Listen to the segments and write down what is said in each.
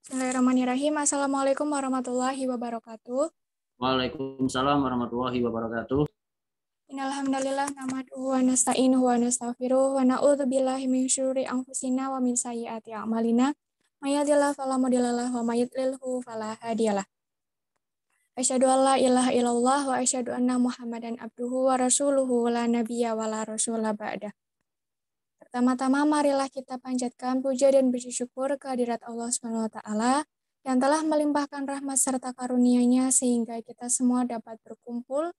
Bismillahirrahmanirrahim. Assalamualaikum warahmatullahi wabarakatuh. Waalaikumsalam warahmatullahi wabarakatuh. Innalhamdalillah nahmaduhu wa nasta'inuhu wa nastaghfiruh wa na'udzubillahi min syururi anfusina wa min sayyiati a'malina. May yahdihillahu fala mudhillalah wa may yudlilhu fala hadiyalah. Asyhadu an la ilaha illallah wa asyhadu anna Muhammadan abduhu wa rasuluhu la nabiyya wa la rasula ba'dah. Pertama-tama marilah kita panjatkan puja dan bersyukur kehadirat Allah Subhanahu wa taala yang telah melimpahkan rahmat serta karunia-Nya sehingga kita semua dapat berkumpul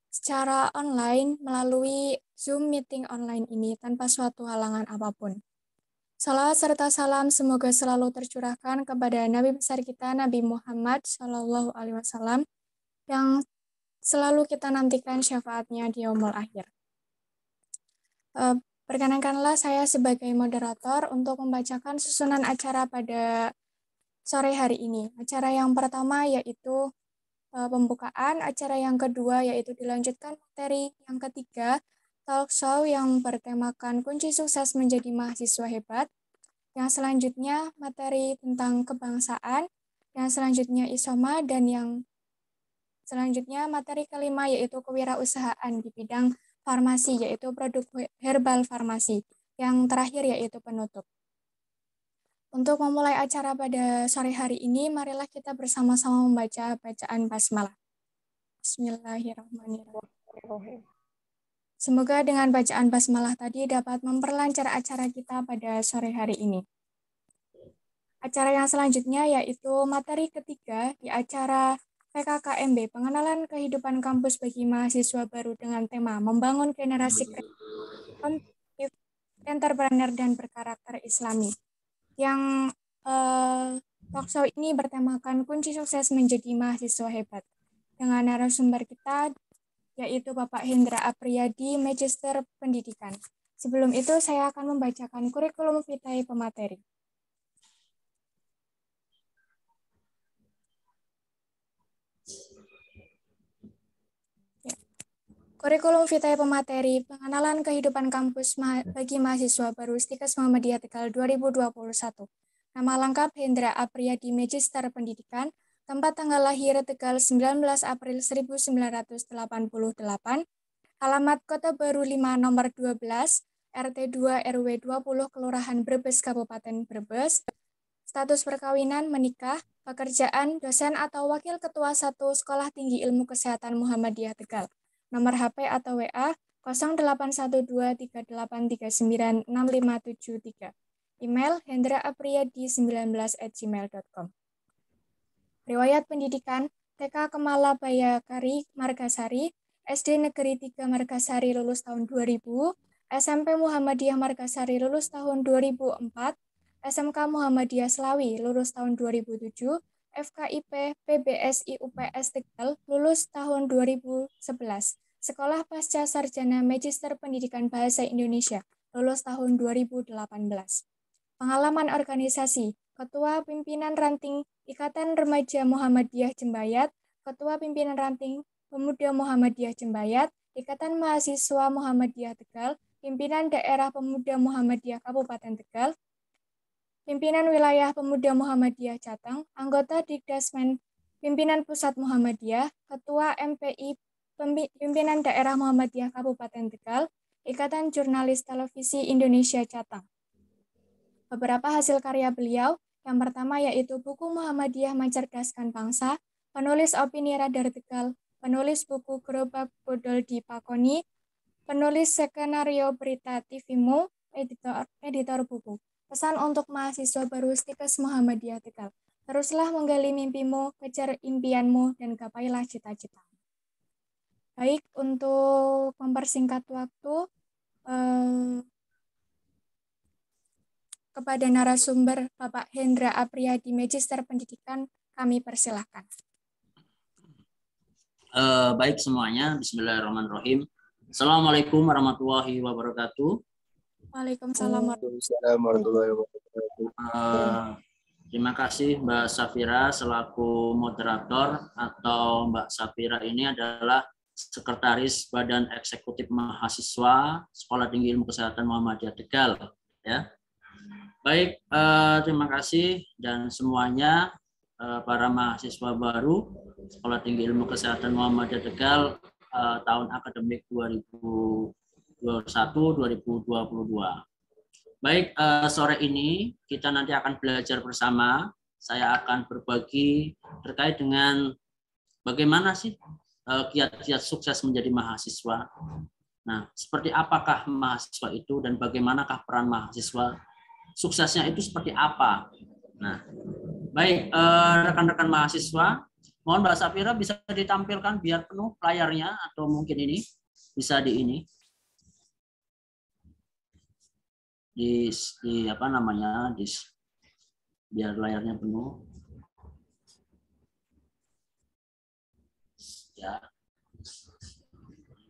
secara online melalui Zoom meeting online ini tanpa suatu halangan apapun. Salawat serta salam semoga selalu tercurahkan kepada Nabi besar kita Nabi Muhammad SAW yang selalu kita nantikan syafaatnya di yaumul akhir. Perkenankanlah saya sebagai moderator untuk membacakan susunan acara pada sore hari ini. Acara yang pertama yaitu pembukaan, acara yang kedua yaitu dilanjutkan materi yang ketiga, talk show yang bertemakan kunci sukses menjadi mahasiswa hebat. Yang selanjutnya materi tentang kebangsaan, yang selanjutnya isoma, dan yang selanjutnya materi kelima yaitu kewirausahaan di bidang farmasi, yaitu produk herbal farmasi. Yang terakhir yaitu penutup. Untuk memulai acara pada sore hari ini, marilah kita bersama-sama membaca bacaan basmalah. Bismillahirrahmanirrahim. Semoga dengan bacaan basmalah tadi dapat memperlancar acara kita pada sore hari ini. Acara yang selanjutnya yaitu materi ketiga di acara PKKMB, pengenalan kehidupan kampus bagi mahasiswa baru dengan tema membangun generasi kompetitif, entrepreneur dan berkarakter Islami. Yang talk show ini bertemakan kunci sukses menjadi mahasiswa hebat. Dengan narasumber kita yaitu Bapak Hendra Apriyadi, Magister Pendidikan. Sebelum itu saya akan membacakan kurikulum vitae pemateri. Kurikulum vitae pemateri, pengenalan kehidupan kampus bagi mahasiswa baru Stikes Muhammadiyah Tegal 2021. Nama lengkap Hendra Apriyadi, Magister Pendidikan, tempat tanggal lahir Tegal 19 April 1988, alamat Kota Baru 5 nomor 12, RT 2 RW 20 Kelurahan Brebes Kabupaten Brebes, status perkawinan menikah, pekerjaan dosen atau wakil ketua 1 Sekolah Tinggi Ilmu Kesehatan Muhammadiyah Tegal. Nomor HP atau WA 081238396573. Email hendraapriyadi19@gmail.com. Riwayat pendidikan TK Kemala Bayakari Margasari, SD Negeri 3 Margasari lulus tahun 2000, SMP Muhammadiyah Margasari lulus tahun 2004, SMK Muhammadiyah Slawi lulus tahun 2007, FKIP PBSI UPS Tegal lulus tahun 2011. Sekolah Pasca Sarjana Magister Pendidikan Bahasa Indonesia lulus tahun 2018. Pengalaman organisasi, Ketua Pimpinan Ranting Ikatan Remaja Muhammadiyah Jembayat, Ketua Pimpinan Ranting Pemuda Muhammadiyah Jembayat, Ikatan Mahasiswa Muhammadiyah Tegal, Pimpinan Daerah Pemuda Muhammadiyah Kabupaten Tegal, Pimpinan Wilayah Pemuda Muhammadiyah Jateng, anggota Dikdasmen Pimpinan Pusat Muhammadiyah, Ketua MPI Pimpinan Daerah Muhammadiyah Kabupaten Tegal, Ikatan Jurnalis Televisi Indonesia Jateng. Beberapa hasil karya beliau, yang pertama yaitu buku Muhammadiyah Mencerdaskan Bangsa, penulis opini Radar Tegal, penulis buku Gerobak Bodol di Pakoni, penulis skenario berita TVmu, editor buku. Pesan untuk mahasiswa baru Stikes Muhammadiyah Tegal. Teruslah menggali mimpimu, kejar impianmu, dan gapailah cita-citamu. Baik, untuk mempersingkat waktu, kepada narasumber Bapak Hendra Apriyadi, Magister Pendidikan, kami persilahkan. Baik semuanya, Bismillahirrahmanirrahim. Assalamualaikum warahmatullahi wabarakatuh. Waalaikumsalam warahmatullahi wabarakatuh. Terima kasih Mbak Safira selaku moderator, atau Mbak Safira ini adalah Sekretaris Badan Eksekutif Mahasiswa Sekolah Tinggi Ilmu Kesehatan Muhammadiyah Tegal, ya. Baik, terima kasih dan semuanya para mahasiswa baru Sekolah Tinggi Ilmu Kesehatan Muhammadiyah Tegal tahun akademik 2021-2022. Baik, sore ini kita nanti akan belajar bersama. Saya akan berbagi terkait dengan bagaimana sih kiat-kiat sukses menjadi mahasiswa. Nah, seperti apakah mahasiswa itu dan bagaimanakah peran mahasiswa? Suksesnya itu seperti apa? Nah, baik, rekan-rekan mahasiswa, mohon Mbak Safira bisa ditampilkan biar penuh layarnya atau mungkin ini bisa di apa namanya, biar layarnya penuh. Ya,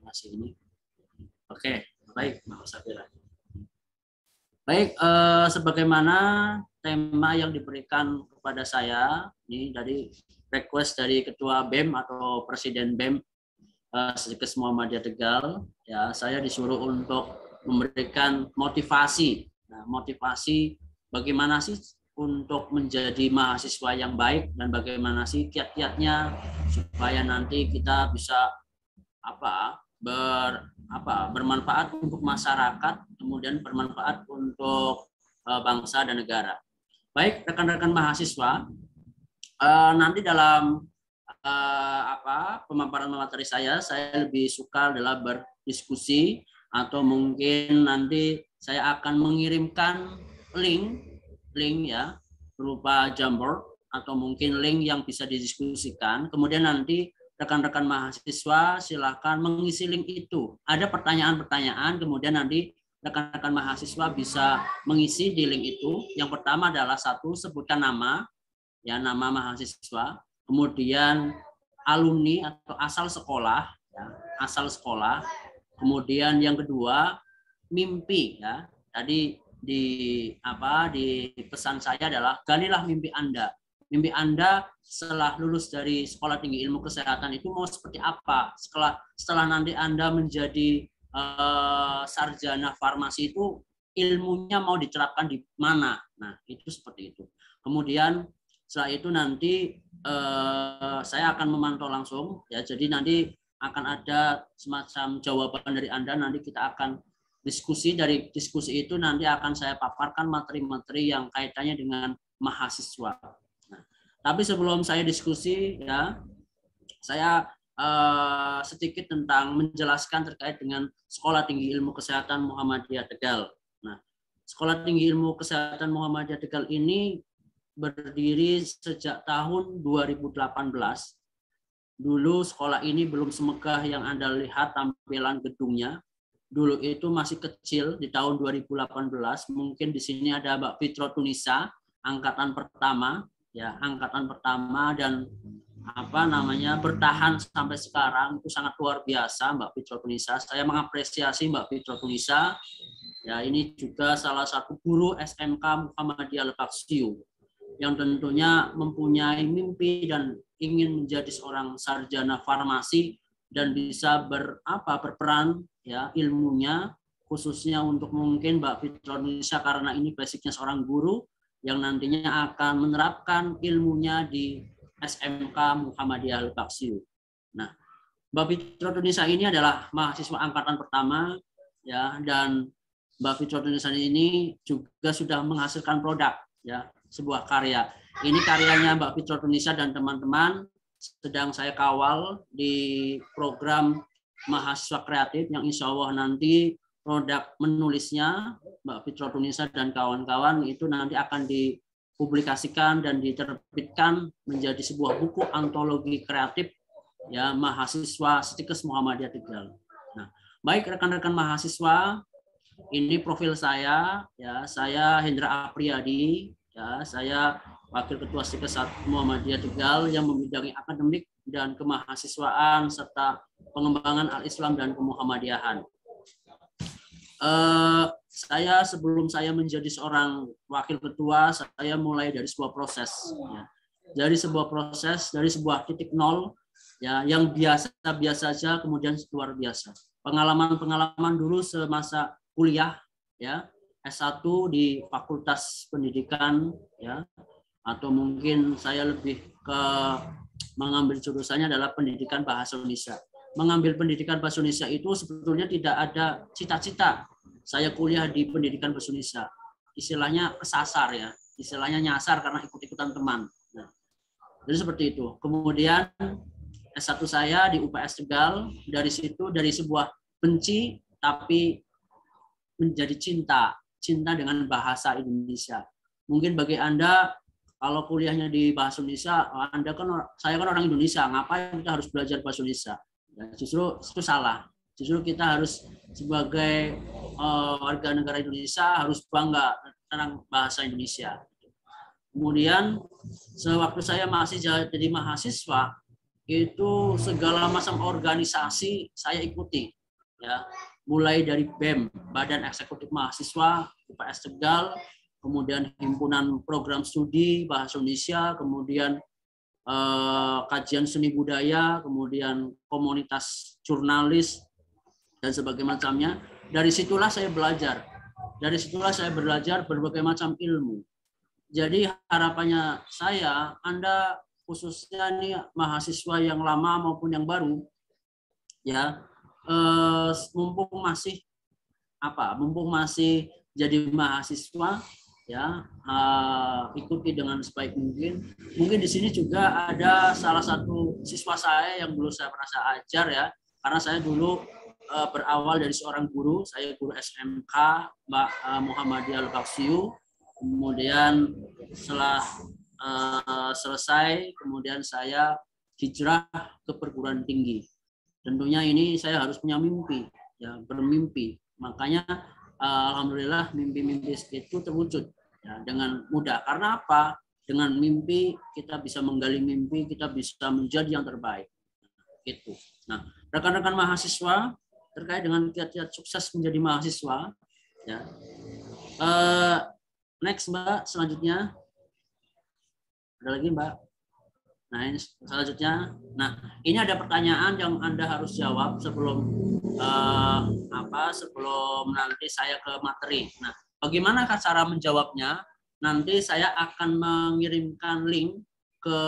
masih ini. Oke, baik, Mbak Safira. Baik, sebagaimana tema yang diberikan kepada saya, ini dari request dari Ketua BEM atau Presiden BEM Sidikes Muhammadiyah Tegal, ya saya disuruh untuk memberikan motivasi. Nah, motivasi bagaimana sih untuk menjadi mahasiswa yang baik dan bagaimana sih kiat-kiatnya supaya nanti kita bisa bermanfaat untuk masyarakat, kemudian bermanfaat untuk bangsa dan negara. Baik, rekan-rekan mahasiswa, nanti dalam pemaparan materi saya lebih suka adalah berdiskusi atau mungkin nanti saya akan mengirimkan link ya berupa Jamboard atau mungkin link yang bisa didiskusikan. Kemudian nanti rekan-rekan mahasiswa silakan mengisi link itu. Ada pertanyaan-pertanyaan, kemudian nanti rekan-rekan mahasiswa bisa mengisi di link itu. Yang pertama adalah satu, sebutkan nama, ya nama mahasiswa. Kemudian alumni atau asal sekolah, ya, asal sekolah. Kemudian yang kedua mimpi, ya. Tadi di pesan saya adalah galilah mimpi Anda. Mimpi Anda setelah lulus dari Sekolah Tinggi Ilmu Kesehatan itu mau seperti apa? Setelah nanti Anda menjadi sarjana farmasi itu ilmunya mau diterapkan di mana? Nah, itu seperti itu. Kemudian setelah itu nanti saya akan memantau langsung, ya. Jadi nanti akan ada semacam jawaban dari Anda. Nanti kita akan diskusi. Dari diskusi itu nanti akan saya paparkan materi-materi yang kaitannya dengan mahasiswa. Nah, tapi sebelum saya diskusi, ya, saya sedikit tentang menjelaskan terkait dengan Sekolah Tinggi Ilmu Kesehatan Muhammadiyah Tegal. Nah, Sekolah Tinggi Ilmu Kesehatan Muhammadiyah Tegal ini berdiri sejak tahun 2018. Dulu sekolah ini belum semegah yang Anda lihat tampilan gedungnya. Dulu itu masih kecil di tahun 2018. Mungkin di sini ada Mbak Fitro Tunisa, angkatan pertama, ya, angkatan pertama, dan bertahan sampai sekarang itu sangat luar biasa Mbak Fitro Tunisa. Saya mengapresiasi Mbak Fitro Tunisa. Ya, ini juga salah satu guru SMK Muhammadiyah Lebak Siu yang tentunya mempunyai mimpi dan ingin menjadi seorang sarjana farmasi dan bisa berperan, ya, ilmunya khususnya untuk mungkin Mbak Fitro Tunisa karena ini basicnya seorang guru yang nantinya akan menerapkan ilmunya di SMK Muhammadiyah Lebak Siu. Nah, Mbak Fitro Tunisa ini adalah mahasiswa angkatan pertama, ya, dan Mbak Fitro Tunisa ini juga sudah menghasilkan produk, ya, sebuah karya. Ini karyanya Mbak Fitro Tunisa dan teman-teman sedang saya kawal di program mahasiswa kreatif yang insya Allah nanti produk menulisnya Mbak Fitro Tunisa dan kawan-kawan itu nanti akan dipublikasikan dan diterbitkan menjadi sebuah buku antologi kreatif, ya, mahasiswa Sidikes Muhammadiyah Tegal. Nah, baik rekan-rekan mahasiswa, ini profil saya, ya, saya Hendra Apriyadi, ya, saya Wakil Ketua Sidikes Muhammadiyah Tegal yang membidangi akademik dan kemahasiswaan serta pengembangan al-Islam dan kemuhammadiyahan. Saya sebelum saya menjadi seorang wakil ketua, saya mulai dari sebuah proses, ya. Dari sebuah proses, dari sebuah titik nol, ya, yang biasa saja kemudian luar biasa. Pengalaman dulu semasa kuliah, ya, S1 di Fakultas Pendidikan ya, atau mungkin saya lebih ke mengambil jurusannya adalah pendidikan bahasa Indonesia. Mengambil pendidikan bahasa Indonesia itu sebetulnya tidak ada cita-cita saya kuliah di pendidikan bahasa Indonesia. Istilahnya kesasar ya, istilahnya nyasar karena ikut-ikutan teman. Nah, jadi seperti itu. Kemudian S1 saya di UPS Tegal, dari situ dari sebuah benci tapi menjadi cinta dengan bahasa Indonesia. Mungkin bagi Anda kalau kuliahnya di bahasa Indonesia, saya kan orang Indonesia, ngapain kita harus belajar bahasa Indonesia? Ya, justru itu salah. Justru kita harus sebagai warga negara Indonesia harus bangga tentang bahasa Indonesia. Kemudian sewaktu saya masih jadi mahasiswa, itu segala macam organisasi saya ikuti, ya, mulai dari BEM, Badan Eksekutif Mahasiswa UPS Tegal, kemudian himpunan program studi bahasa Indonesia, kemudian kajian seni budaya, kemudian komunitas jurnalis dan sebagainya macamnya. Dari situlah saya belajar. Dari situlah saya belajar berbagai macam ilmu. Jadi harapannya saya, Anda khususnya nih mahasiswa yang lama maupun yang baru, ya, mumpung masih jadi mahasiswa, ya, ikuti dengan sebaik mungkin. Mungkin di sini juga ada salah satu siswa saya yang dulu saya pernah saya ajar, ya, karena saya dulu berawal dari seorang guru, saya guru SMK Mbak Muhammadiyah Al-Baksiyu. Kemudian setelah selesai, kemudian saya hijrah ke perguruan tinggi. Tentunya ini saya harus punya mimpi, ya, bermimpi. Makanya alhamdulillah mimpi-mimpi itu terwujud, ya, dengan mudah. Karena apa? Dengan mimpi kita bisa menggali mimpi, kita bisa menjadi yang terbaik. Gitu. Nah, rekan-rekan mahasiswa terkait dengan kiat-kiat sukses menjadi mahasiswa, ya. Next, Mbak, selanjutnya. Ada lagi, Mbak? Nah, ini selanjutnya. Nah, ini ada pertanyaan yang Anda harus jawab sebelum sebelum nanti saya ke materi. Nah, bagaimana cara menjawabnya? Nanti saya akan mengirimkan link ke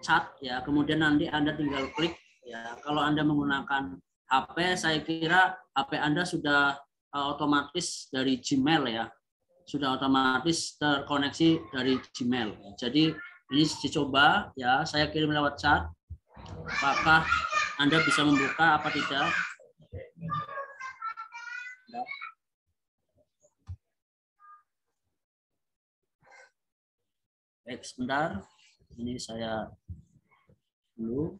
chat, ya. Kemudian nanti Anda tinggal klik, ya. Kalau Anda menggunakan HP, saya kira HP Anda sudah otomatis dari Gmail, ya. Sudah otomatis terkoneksi dari Gmail. Jadi ini dicoba, ya, saya kirim lewat chat. Apakah Anda bisa membuka apa tidak? Baik, sebentar. Ini saya dulu.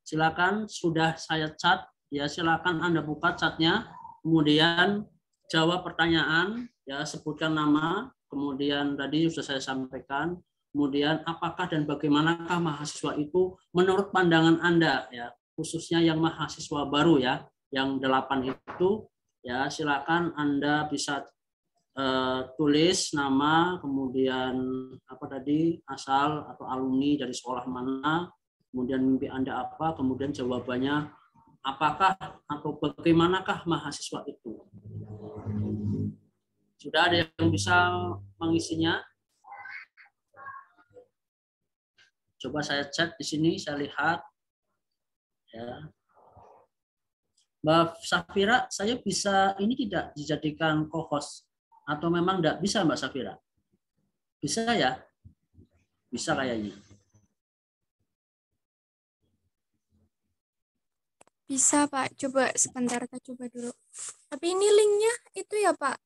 Silakan, sudah saya chat, ya, silakan Anda buka chatnya, kemudian jawab pertanyaan, ya, sebutkan nama, kemudian tadi sudah saya sampaikan, kemudian apakah dan bagaimanakah mahasiswa itu menurut pandangan Anda, ya, khususnya yang mahasiswa baru, ya, yang 8 itu, ya, silakan Anda bisa tulis nama, kemudian asal atau alumni dari sekolah mana, kemudian mimpi Anda apa, kemudian jawabannya apakah atau bagaimanakah mahasiswa itu. Sudah ada yang bisa mengisinya? Coba saya cek di sini, saya lihat. Ya. Mbak Safira, saya bisa ini tidak dijadikan co-host atau memang tidak bisa, Mbak Safira? Bisa, ya? Bisa kayaknya. Bisa, Pak. Coba sebentar, kita coba dulu. Tapi ini linknya itu ya, Pak,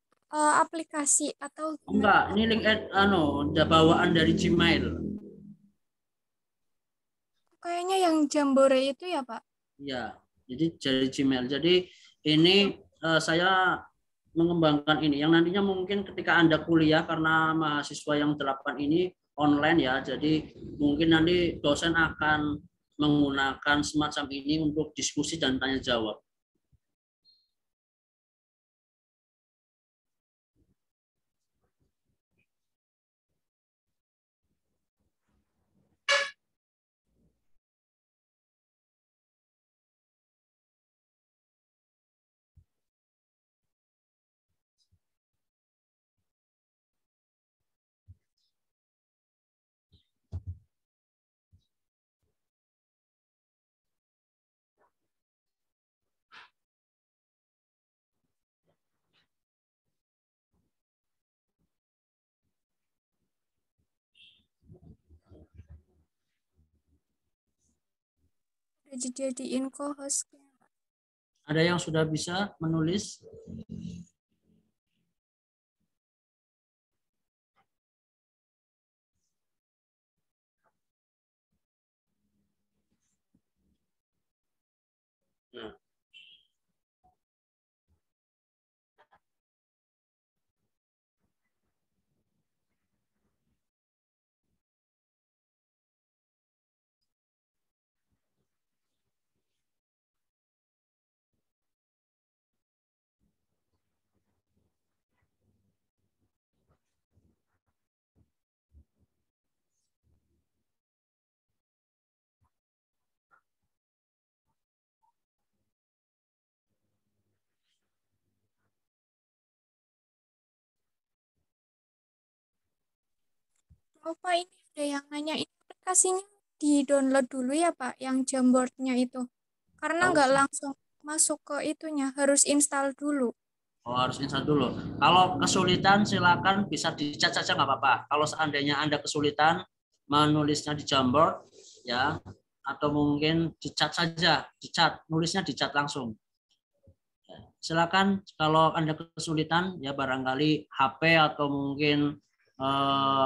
aplikasi atau gimana? Enggak, ini link bawaan dari Gmail. kayaknya yang Jambore itu ya, Pak? Ya, jadi dari Gmail. Jadi ini saya mengembangkan ini yang nantinya mungkin ketika Anda kuliah karena mahasiswa yang 8 ini online ya. Jadi mungkin nanti dosen akan menggunakan semacam ini untuk diskusi dan tanya jawab. Udah dijadiin co-host. Ada yang sudah bisa menulis? Nah, Oh, Pak, ini ada yang nanya ini aplikasinya di-download dulu ya, Pak, yang Jamboardnya itu. Karena kalau nggak langsung masuk ke itunya, harus install dulu. harus install dulu. Kalau kesulitan silakan bisa dicat saja nggak apa-apa. Kalau seandainya Anda kesulitan menulisnya di Jamboard ya, atau mungkin dicat saja, dicat, nulisnya dicat langsung. Silakan kalau Anda kesulitan ya barangkali HP atau mungkin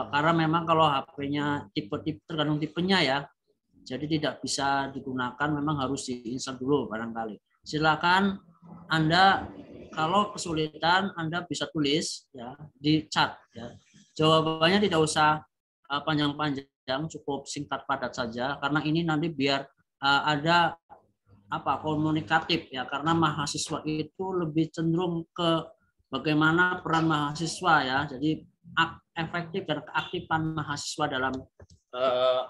karena memang kalau HP-nya tipe-tipe tergantung tipenya ya. Jadi tidak bisa digunakan, memang harus diinstal dulu barangkali. Silakan Anda kalau kesulitan Anda bisa tulis ya di chat ya. Jawabannya tidak usah panjang-panjang, cukup singkat padat saja karena ini nanti biar ada komunikatif ya, karena mahasiswa itu lebih cenderung ke bagaimana peran mahasiswa ya. Jadi efektif dan keaktifan mahasiswa dalam eh,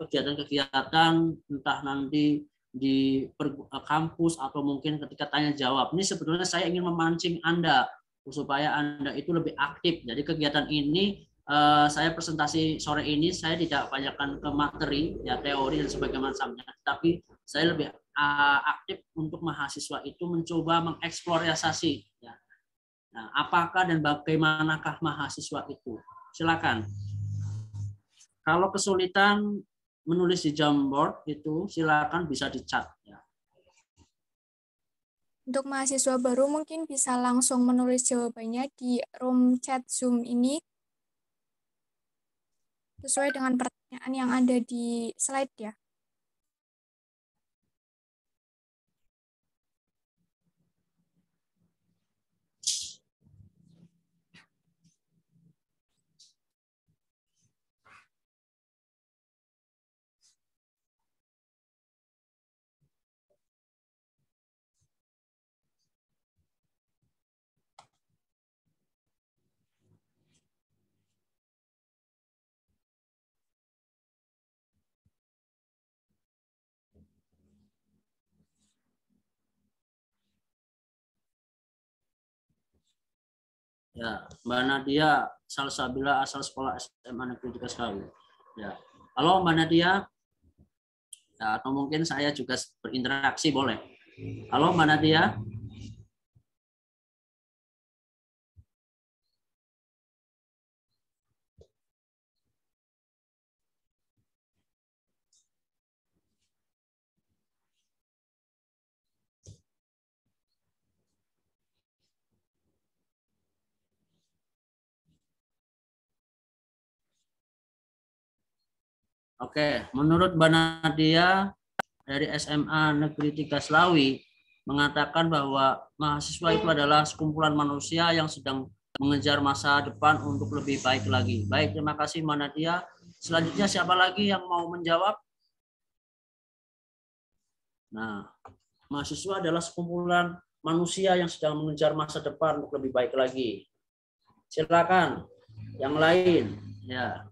kegiatan-kegiatan entah nanti di kampus atau mungkin ketika tanya jawab. Ini sebetulnya saya ingin memancing Anda supaya Anda itu lebih aktif. Jadi kegiatan ini saya presentasi sore ini saya tidak banyakkan ke materi ya, teori dan sebagainya macamnya, tapi saya lebih aktif untuk mahasiswa itu mencoba mengeksplorasi ya. Nah, apakah dan bagaimanakah mahasiswa itu? Silakan. Kalau kesulitan menulis di Jamboard itu silakan bisa dicat ya. Untuk mahasiswa baru mungkin bisa langsung menulis jawabannya di room chat Zoom ini sesuai dengan pertanyaan yang ada di slide ya. Ya, Mbak Nadia Salsabila asal sekolah SMA Negeri 3 Sekawi. Ya. Halo Mbak Nadia. Ya, atau mungkin saya juga berinteraksi boleh. Halo Mbak Nadia. Oke, menurut Mbak Nadia dari SMA Negeri 3 Slawi mengatakan bahwa mahasiswa itu adalah sekumpulan manusia yang sedang mengejar masa depan untuk lebih baik lagi. Baik, terima kasih Mbak Nadia. Selanjutnya siapa lagi yang mau menjawab? Nah, mahasiswa adalah sekumpulan manusia yang sedang mengejar masa depan untuk lebih baik lagi. Silakan, yang lain. Ya.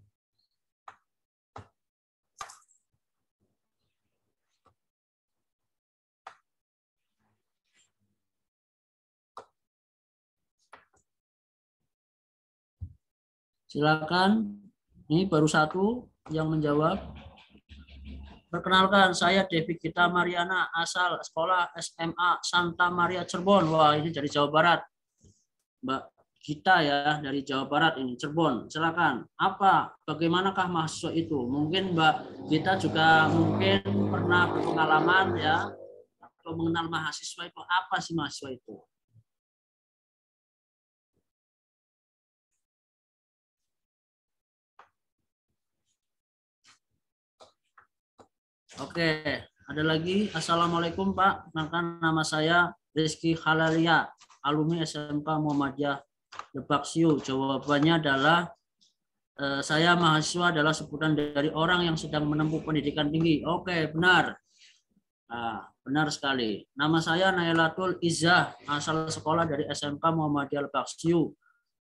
Silakan. Ini baru satu yang menjawab. Perkenalkan, saya Devi Gita Mariana, asal sekolah SMA Santa Maria Cirebon. Wah, ini dari Jawa Barat. Mbak Gita ya, dari Jawa Barat ini, Cirebon. Silakan. Bagaimanakah mahasiswa itu? Mungkin Mbak Gita juga mungkin pernah berpengalaman ya, atau mengenal mahasiswa itu. Apa sih mahasiswa itu? Oke, ada lagi. Assalamualaikum Pak. Perkenalkan, nama saya Rizky Khalalia, alumni SMK Muhammadiyah Lebak Siu. Jawabannya adalah saya mahasiswa adalah sebutan dari orang yang sedang menempuh pendidikan tinggi. Oke, benar. Nah, benar sekali. Nama saya Nailatul Izzah, asal sekolah dari SMK Muhammadiyah Lebak Siu.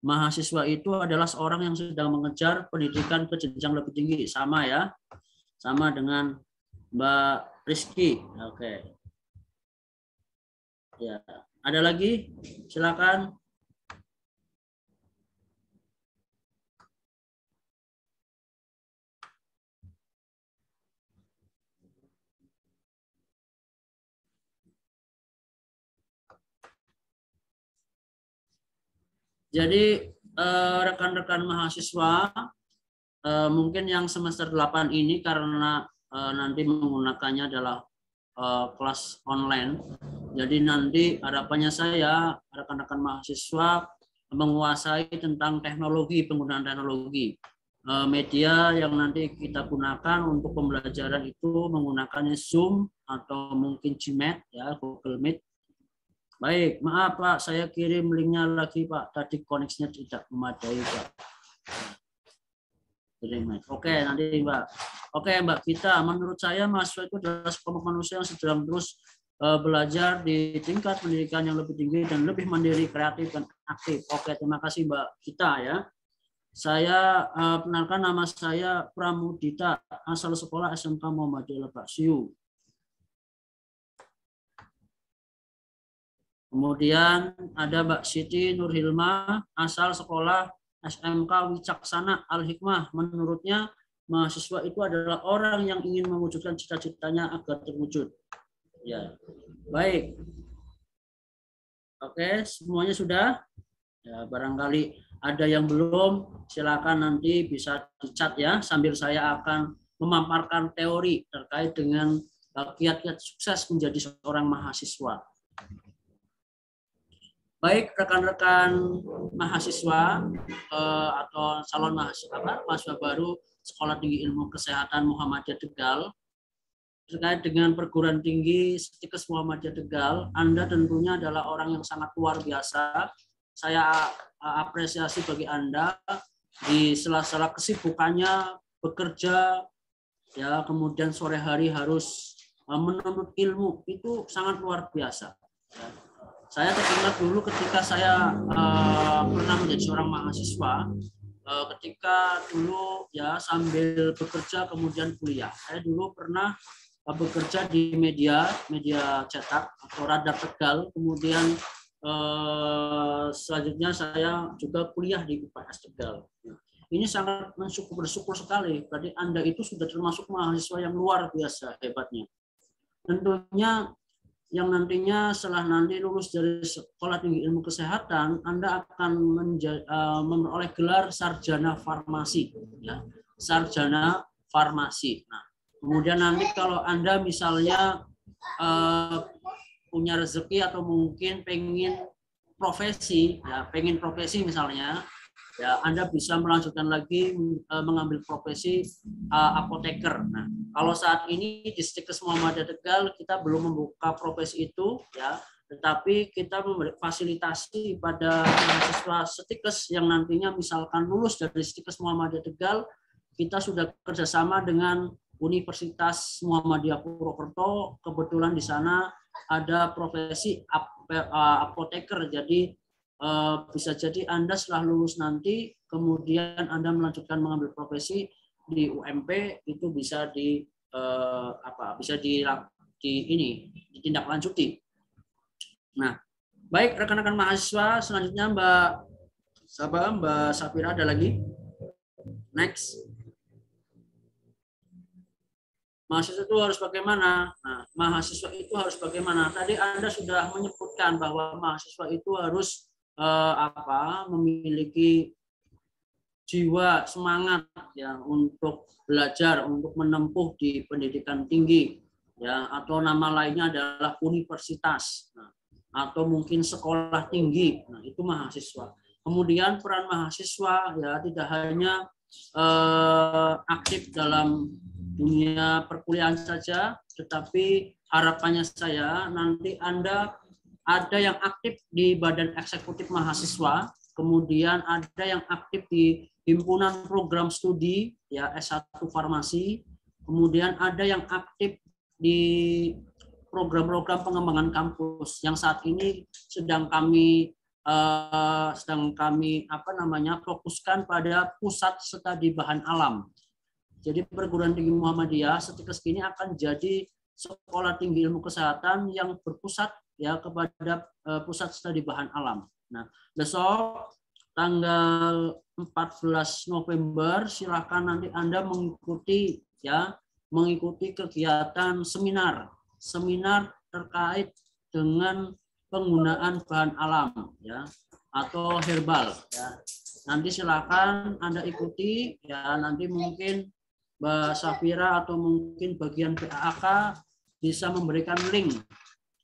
Mahasiswa itu adalah seorang yang sedang mengejar pendidikan ke jenjang lebih tinggi. Sama ya. Sama dengan Mbak Rizky. Oke. Ya, ada lagi? Silakan. Jadi rekan-rekan mahasiswa mungkin yang semester 8 ini karena nanti menggunakannya adalah kelas online. Jadi nanti harapannya saya rekan-rekan mahasiswa menguasai tentang teknologi, penggunaan teknologi. Media yang nanti kita gunakan untuk pembelajaran itu menggunakan Zoom atau mungkin Gmeet ya, Google Meet. Baik, maaf Pak, saya kirim linknya lagi Pak. Tadi koneksinya tidak memadai Pak. Oke, nanti Mbak. Oke Mbak Gita, menurut saya mahasiswa itu adalah sekelompok manusia yang sedang terus belajar di tingkat pendidikan yang lebih tinggi dan lebih mandiri, kreatif, dan aktif. Oke, terima kasih Mbak Gita ya. Saya perkenalkan, nama saya Pramudita, asal sekolah SMK Muhammadiyah Lebak Siu. Kemudian ada Mbak Siti Nurhilma, asal sekolah SMK Wicaksana Al-Hikmah. Menurutnya, mahasiswa itu adalah orang yang ingin mewujudkan cita-citanya agar terwujud. Ya, baik. Oke, semuanya sudah. Ya, barangkali ada yang belum, silakan nanti bisa dicat ya, sambil saya akan memaparkan teori terkait dengan kiat-kiat sukses menjadi seorang mahasiswa. Baik rekan-rekan mahasiswa atau calon mahasiswa baru Sekolah Tinggi Ilmu Kesehatan Muhammadiyah Tegal, terkait dengan perguruan tinggi Stikes Muhammadiyah Tegal, Anda tentunya adalah orang yang sangat luar biasa. Saya apresiasi bagi Anda di sela-sela kesibukannya bekerja, ya kemudian sore hari harus menuntut ilmu, itu sangat luar biasa. Ya. Saya teringat dulu ketika saya pernah menjadi seorang mahasiswa, ketika dulu ya sambil bekerja kemudian kuliah. Saya dulu pernah bekerja di media cetak atau Radar Tegal, kemudian selanjutnya saya juga kuliah di UPS Tegal. Ini sangat bersyukur sekali. Berarti Anda itu sudah termasuk mahasiswa yang luar biasa hebatnya. Tentunya yang nantinya setelah nanti lulus dari Sekolah Tinggi Ilmu Kesehatan, Anda akan memperoleh gelar sarjana farmasi, ya, sarjana farmasi. Nah, kemudian nanti kalau Anda misalnya punya rezeki atau mungkin pengen profesi, ya, pengen profesi misalnya, ya Anda bisa melanjutkan lagi mengambil profesi apoteker. Nah, kalau saat ini di Stikes Muhammadiyah Tegal kita belum membuka profesi itu, ya, tetapi kita memberi fasilitasi pada mahasiswa Stikes yang nantinya misalkan lulus dari Stikes Muhammadiyah Tegal, kita sudah kerjasama dengan Universitas Muhammadiyah Purwokerto. Kebetulan di sana ada profesi apoteker, jadi bisa jadi Anda setelah lulus nanti, kemudian Anda melanjutkan mengambil profesi di UMP, itu bisa ditindaklanjuti. Nah, baik rekan-rekan mahasiswa, selanjutnya Mbak Safira ada lagi? Next. Mahasiswa itu harus bagaimana? Nah, mahasiswa itu harus bagaimana? Tadi Anda sudah menyebutkan bahwa mahasiswa itu harus memiliki jiwa semangat ya untuk belajar, untuk menempuh di pendidikan tinggi, ya, atau nama lainnya adalah universitas, nah, atau mungkin sekolah tinggi. Nah, itu mahasiswa. Kemudian peran mahasiswa ya tidak hanya aktif dalam dunia perkuliahan saja, tetapi harapannya saya nanti Anda ada yang aktif di badan eksekutif mahasiswa, kemudian ada yang aktif di himpunan program studi ya S1 farmasi, kemudian ada yang aktif di program-program pengembangan kampus yang saat ini sedang kami fokuskan pada pusat studi bahan alam. Jadi perguruan tinggi Muhammadiyah Stikes ini akan jadi sekolah tinggi ilmu kesehatan yang berpusat ya kepada pusat studi bahan alam. Nah, besok tanggal 14 November silakan nanti Anda mengikuti kegiatan seminar terkait dengan penggunaan bahan alam ya atau herbal ya. Nanti silakan Anda ikuti ya, nanti mungkin Mbak Safira atau mungkin bagian PAK bisa memberikan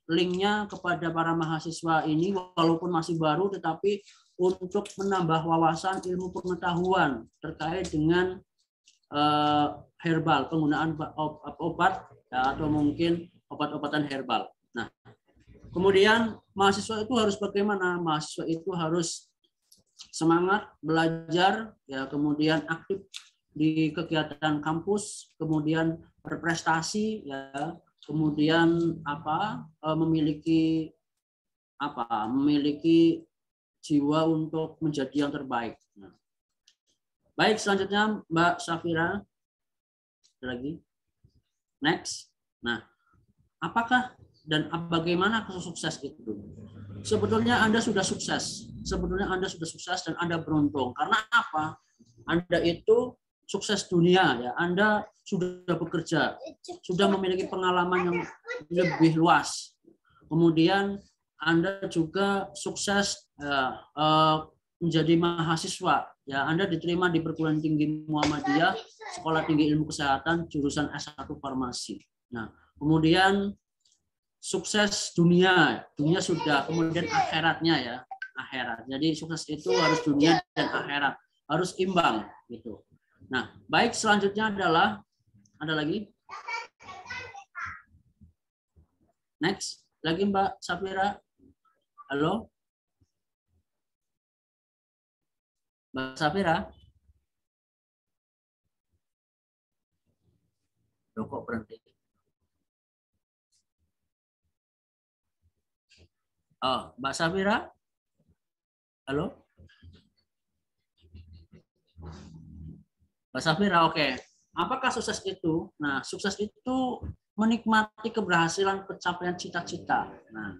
linknya kepada para mahasiswa ini walaupun masih baru, tetapi untuk menambah wawasan ilmu pengetahuan terkait dengan herbal, penggunaan obat ya, atau mungkin obat-obatan herbal. Nah, kemudian mahasiswa itu harus bagaimana? Mahasiswa itu harus semangat belajar ya, kemudian aktif di kegiatan kampus, kemudian berprestasi ya, kemudian memiliki jiwa untuk menjadi yang terbaik. Nah, baik, selanjutnya Mbak Safira ada lagi. Next. Nah, apakah dan bagaimana sukses itu? Sebetulnya Anda sudah sukses. Dan Anda beruntung. Karena apa? Anda itu sukses dunia ya. Anda sudah bekerja, sudah memiliki pengalaman yang lebih luas. Kemudian Anda juga sukses menjadi mahasiswa ya. Anda diterima di perguruan tinggi Muhammadiyah, sekolah tinggi ilmu kesehatan jurusan S1 farmasi. Nah, kemudian sukses dunia sudah, kemudian akhiratnya ya, akhirat. Jadi sukses itu harus dunia dan akhirat, harus imbang gitu. Nah, baik, selanjutnya adalah ada lagi. Next, lagi Mbak Safira. Halo? Mbak Safira? Loh, kok berhenti? Oh, Mbak Safira? Halo? Mbak Safira, oke. Apakah sukses itu? Nah, sukses itu menikmati keberhasilan pencapaian cita-cita. Nah,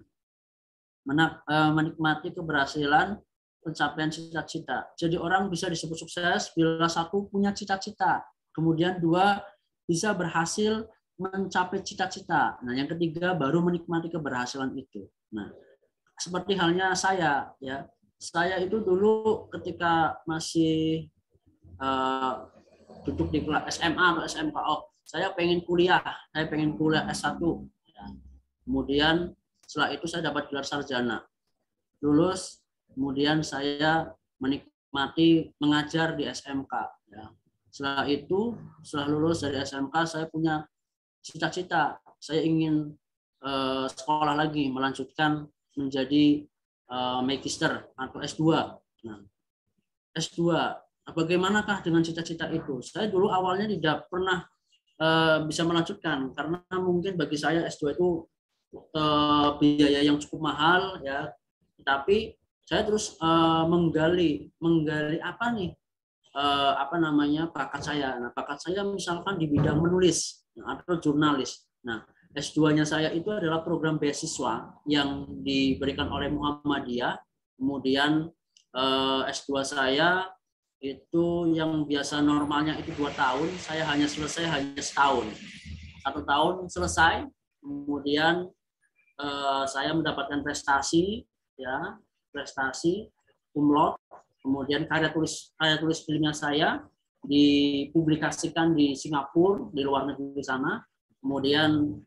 menikmati keberhasilan pencapaian cita-cita. Jadi orang bisa disebut sukses bila satu punya cita-cita, kemudian dua bisa berhasil mencapai cita-cita. Nah, yang ketiga baru menikmati keberhasilan itu. Nah, seperti halnya saya ya. Saya itu dulu ketika masih duduk di kelas SMA atau SMK, saya pengen kuliah S1. Ya. Kemudian setelah itu saya dapat gelar sarjana. Lulus, kemudian saya menikmati menikmati mengajar di SMK. Ya. Setelah itu, setelah lulus dari SMK, saya punya cita-cita. Saya ingin sekolah lagi, melanjutkan menjadi magister atau S2. Nah, S2, bagaimanakah dengan cita-cita itu? Saya dulu awalnya tidak pernah bisa melanjutkan karena mungkin bagi saya S2 itu biaya yang cukup mahal ya. Tapi saya terus menggali apa nih bakat saya. Nah, bakat saya misalkan di bidang menulis atau jurnalis. Nah, S2-nya saya itu adalah program beasiswa yang diberikan oleh Muhammadiyah. Kemudian S2 saya itu yang biasa normalnya itu 2 tahun, saya hanya selesai hanya setahun. 1 tahun selesai, kemudian saya mendapatkan prestasi, ya, prestasi cum laude. Kemudian karya tulis ilmiah saya dipublikasikan di Singapura, di luar negeri sana. Kemudian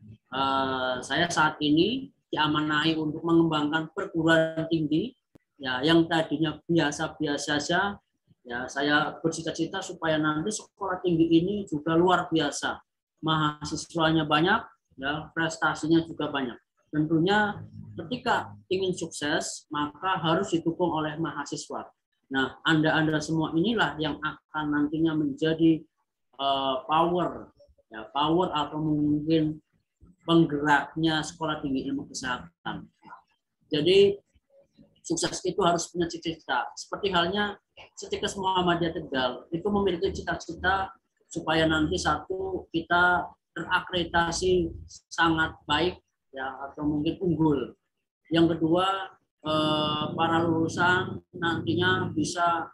saya saat ini diamanahi untuk mengembangkan perguruan tinggi, ya, yang tadinya biasa-biasa saja. Ya, saya bercita-cita supaya nanti sekolah tinggi ini juga luar biasa, mahasiswanya banyak, ya, prestasinya juga banyak. Tentunya ketika ingin sukses maka harus didukung oleh mahasiswa. Nah, Anda semua inilah yang akan nantinya menjadi power atau mungkin penggeraknya sekolah tinggi ilmu kesehatan. Jadi sukses itu harus punya cita-cita. Seperti halnya Setikes Muhammadiyah Tegal itu memiliki cita-cita supaya nanti satu kita terakreditasi sangat baik, ya, atau mungkin unggul. Yang kedua, para lulusan nantinya bisa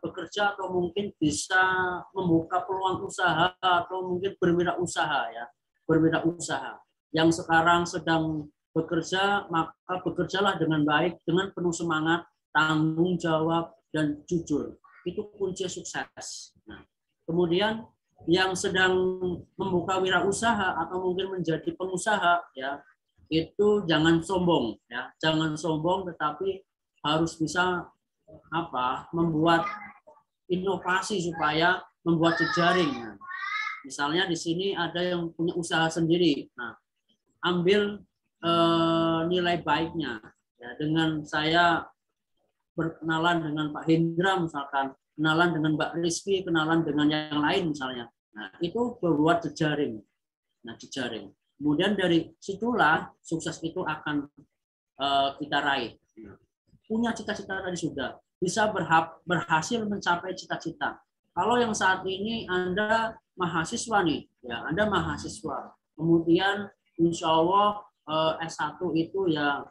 bekerja atau mungkin bisa membuka peluang usaha atau mungkin berwirausaha, ya, berwirausaha. Yang sekarang sedang bekerja, maka bekerjalah dengan baik, dengan penuh semangat, tanggung jawab, dan jujur. Itu kunci sukses. Nah, kemudian yang sedang membuka wirausaha atau mungkin menjadi pengusaha, ya, itu jangan sombong, ya, jangan sombong, tetapi harus bisa membuat inovasi supaya membuat jejaring. Nah, misalnya di sini ada yang punya usaha sendiri. Nah, ambil nilai baiknya, ya, dengan saya berkenalan dengan Pak Hendra misalkan, kenalan dengan Mbak Rizky, kenalan dengan yang lain misalnya. Nah, itu berbuat jejaring. Nah, jejaring. Kemudian dari situlah sukses itu akan kita raih. Punya cita-cita tadi sudah, bisa berhasil mencapai cita-cita. Kalau yang saat ini Anda mahasiswa nih, ya, Anda mahasiswa. Kemudian insya Allah S1 itu ya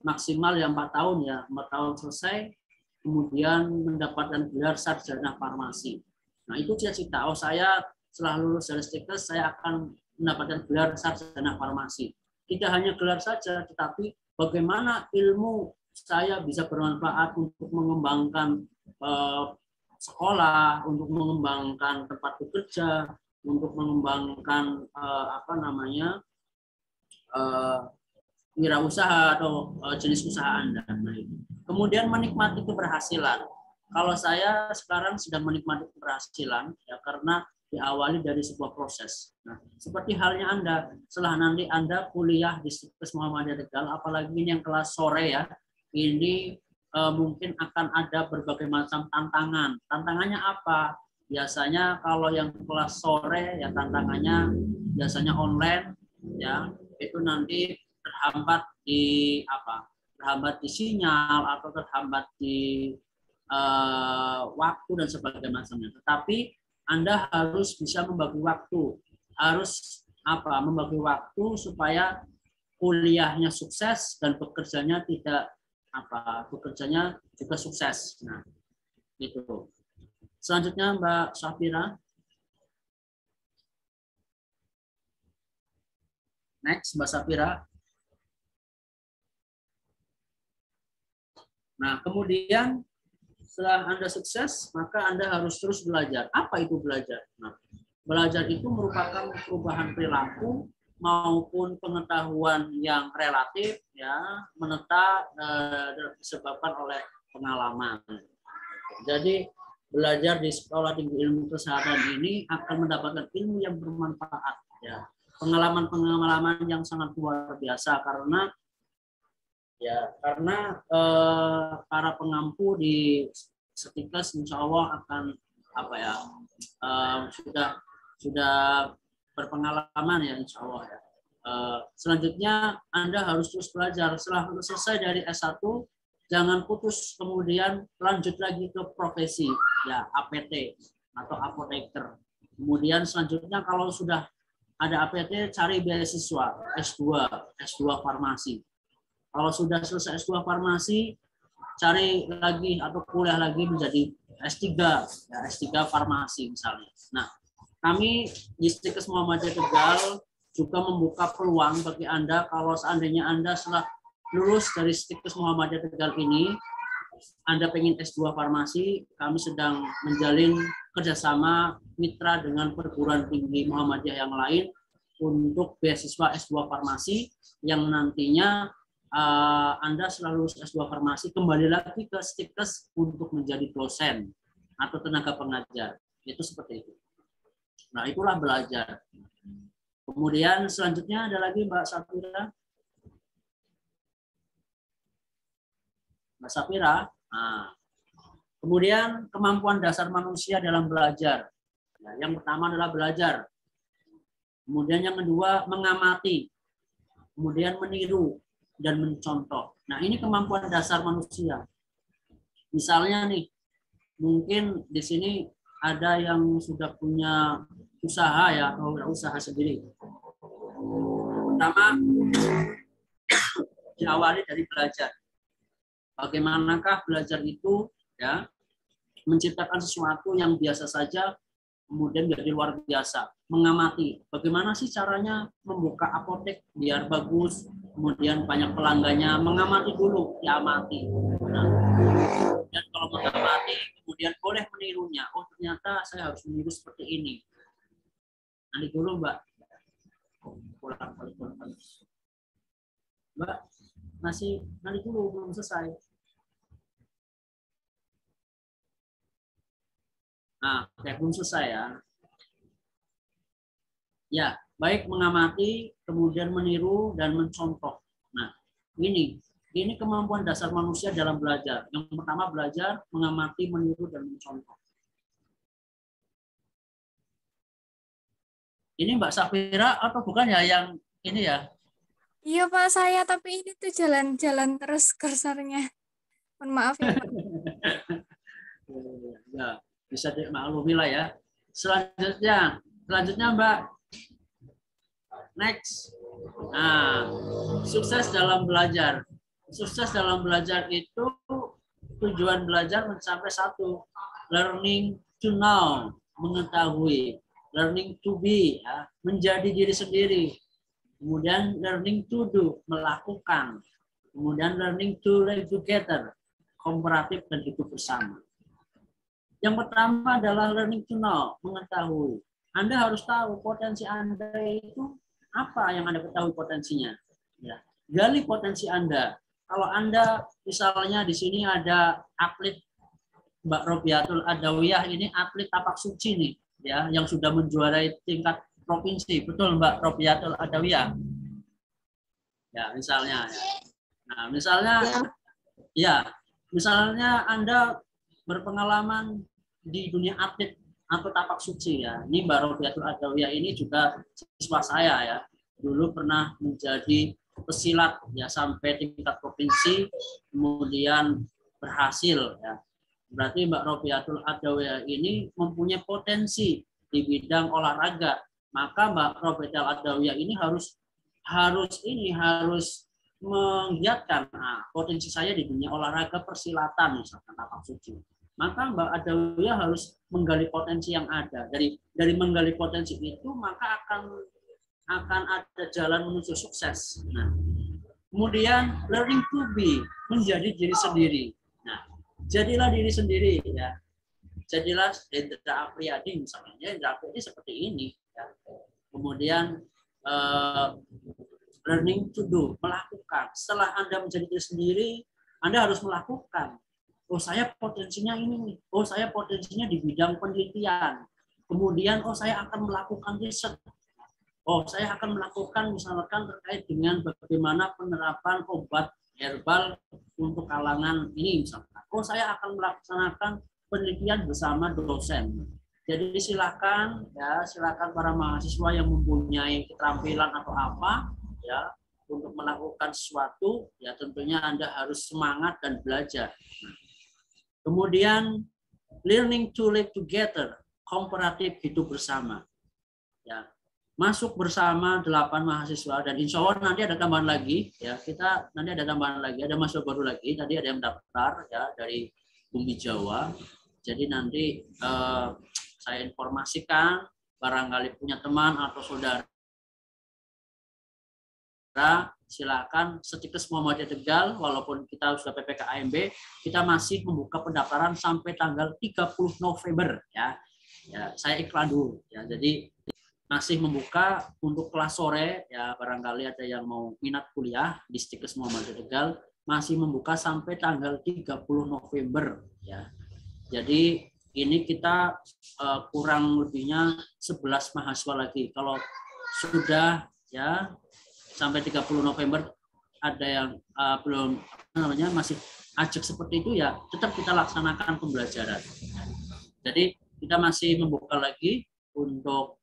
maksimal ya 4 tahun, ya, 4 tahun selesai, kemudian mendapatkan gelar sarjana farmasi. Nah, itu cita-cita. Oh, saya setelah lulus dari Setikes saya akan mendapatkan gelar sarjana farmasi. Tidak hanya gelar saja, tetapi bagaimana ilmu saya bisa bermanfaat untuk mengembangkan sekolah, untuk mengembangkan tempat bekerja, untuk mengembangkan wirausaha atau jenis usaha Anda. Nah, kemudian menikmati keberhasilan. Kalau saya sekarang sedang menikmati keberhasilan, ya, karena diawali dari sebuah proses. Nah, seperti halnya Anda, setelah nanti Anda kuliah di Setikes Muhammadiyah Tegal, apalagi ini yang kelas sore, ya, ini mungkin akan ada berbagai macam tantangan. Tantangannya apa? Biasanya kalau yang kelas sore, ya, tantangannya biasanya online, ya, itu nanti terhambat di sinyal atau terhambat di waktu dan sebagainya macamnya. Tetapi Anda harus bisa membagi waktu, membagi waktu supaya kuliahnya sukses dan bekerjanya juga sukses. Nah, itu. Selanjutnya Mbak Safira. Next, Mbak Safira. Nah, kemudian setelah Anda sukses, maka Anda harus terus belajar. Apa itu belajar? Nah, belajar itu merupakan perubahan perilaku maupun pengetahuan yang relatif, ya, menetap disebabkan oleh pengalaman. Jadi belajar di Sekolah Tinggi Ilmu Kesehatan ini akan mendapatkan ilmu yang bermanfaat, ya. Pengalaman-pengalaman yang sangat luar biasa karena para pengampu di Setikes insya Allah akan sudah berpengalaman ya insya Allah ya. Selanjutnya Anda harus terus belajar. Setelah selesai dari S1, jangan putus kemudian lanjut lagi ke profesi ya APT atau apoteker. Kemudian selanjutnya kalau sudah ada APT cari beasiswa S2 farmasi. Kalau sudah selesai S2 farmasi cari lagi atau kuliah lagi menjadi S3 ya S3 farmasi misalnya. Nah, kami di Setikes Muhammadiyah Tegal juga membuka peluang bagi Anda kalau seandainya Anda setelah lulus dari Setikes Muhammadiyah Tegal ini, Anda pengen S2 farmasi, kami sedang menjalin kerjasama mitra dengan perguruan tinggi Muhammadiyah yang lain untuk beasiswa S2 farmasi yang nantinya Anda setelah lulus S2 farmasi kembali lagi ke Setikes untuk menjadi dosen atau tenaga pengajar. Itu seperti itu. Nah, itulah belajar. Kemudian selanjutnya ada lagi Mbak Safira. Mbak Safira. Nah, kemudian kemampuan dasar manusia dalam belajar. Nah, yang pertama adalah belajar. Kemudian yang kedua mengamati. Kemudian meniru dan mencontoh. Nah, ini kemampuan dasar manusia. Misalnya nih, mungkin di sini ada yang sudah punya usaha ya, atau usaha sendiri. Pertama, diawali dari belajar. Bagaimanakah belajar itu ya menciptakan sesuatu yang biasa saja kemudian menjadi luar biasa. Mengamati bagaimana sih caranya membuka apotek biar bagus, kemudian banyak pelanggannya, mengamati dulu, diamati. Nah, dan kalau mengamati kemudian boleh menirunya. Oh, ternyata saya harus meniru seperti ini. Nanti dulu Mbak. Mbak, masih nanti dulu belum selesai. Nah, belum selesai ya. Ya, baik mengamati, kemudian meniru dan mencontoh. Nah, ini kemampuan dasar manusia dalam belajar. Yang pertama belajar, mengamati, meniru dan mencontoh. Ini Mbak Safira atau bukan ya yang ini ya? Iya Pak, saya tapi ini tuh jalan-jalan terus kursornya. Mohon maaf ya Pak. Ya, bisa dimaklumi lah ya. Selanjutnya Mbak. Next. Nah, sukses dalam belajar. Sukses dalam belajar itu tujuan belajar mencapai satu, learning to know, mengetahui, learning to be, ya, menjadi diri sendiri. Kemudian learning to do, melakukan. Kemudian learning to live together, kooperatif dan hidup bersama. Yang pertama adalah learning to know, mengetahui. Anda harus tahu potensi Anda itu apa yang Anda ketahui potensinya. Ya, gali potensi Anda. Kalau Anda misalnya di sini ada atlet Mbak Robiatul Adawiyah, ini atlet tapak suci nih, ya, yang sudah menjuarai tingkat provinsi, betul Mbak Robiatul Adawiyah? Ya, misalnya. Ya. Nah, misalnya Anda berpengalaman di dunia atlet atau tapak suci ya. Ini Mbak Robiatul Adawiyah ini juga siswa saya ya. Dulu pernah menjadi pesilat ya sampai tingkat provinsi, kemudian berhasil ya. Berarti Mbak Robiatul Adawiyah ini mempunyai potensi di bidang olahraga. Maka Mbak Robiatul Adawiyah ini harus menggiatkan potensi saya di dunia olahraga persilatan misalkan tapak suci. Maka Mbak Adawiyah harus menggali potensi yang ada. Dari menggali potensi itu maka akan ada jalan menuju sukses. Nah, kemudian learning to be, menjadi diri sendiri. Nah, jadilah diri sendiri ya. Jadilah Hendra Apriyadi misalnya. Hendra Apriyadi seperti ini ya. Kemudian learning to do, melakukan. Setelah Anda menjadi diri sendiri, Anda harus melakukan. oh saya potensinya ini nih, oh saya potensinya di bidang penelitian. Kemudian oh saya akan melakukan riset. Oh, saya akan melakukan misalkan terkait dengan bagaimana penerapan obat herbal untuk kalangan ini misalkan. Oh, saya akan melaksanakan penelitian bersama dosen. Jadi silakan para mahasiswa yang mempunyai keterampilan atau apa ya untuk melakukan sesuatu, ya tentunya Anda harus semangat dan belajar. Kemudian learning to live together, komparatif hidup bersama. Ya, masuk bersama 8 mahasiswa dan insya Allah nanti ada tambahan lagi ya, kita nanti ada tambahan lagi, ada mahasiswa baru lagi, tadi ada yang daftar ya dari Bumi Jawa. Jadi nanti saya informasikan barangkali punya teman atau saudara, silakan Setikes Muhammadiyah Tegal, walaupun kita sudah PPKMB, kita masih membuka pendaftaran sampai tanggal 30 November ya. Ya, saya iklan dulu ya. Jadi masih membuka untuk kelas sore ya, barangkali ada yang mau minat kuliah di Setikes Muhammadiyah Tegal, masih membuka sampai tanggal 30 November ya. Jadi ini kita kurang lebihnya 11 mahasiswa lagi. Kalau sudah ya sampai 30 November ada yang belum masih ajak seperti itu ya, tetap kita laksanakan pembelajaran. Jadi kita masih membuka lagi untuk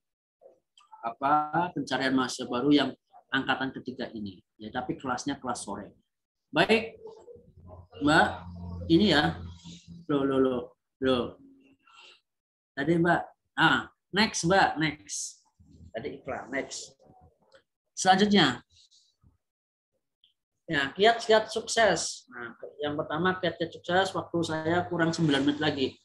pencarian mahasiswa baru yang angkatan ketiga ini ya, tapi kelasnya kelas sore. Baik Mbak, ini ya loh tadi Mbak, next Mbak, next tadi iklan, next. Selanjutnya ya, kiat-kiat sukses. Nah, yang pertama kiat-kiat sukses, waktu saya kurang 9 menit lagi.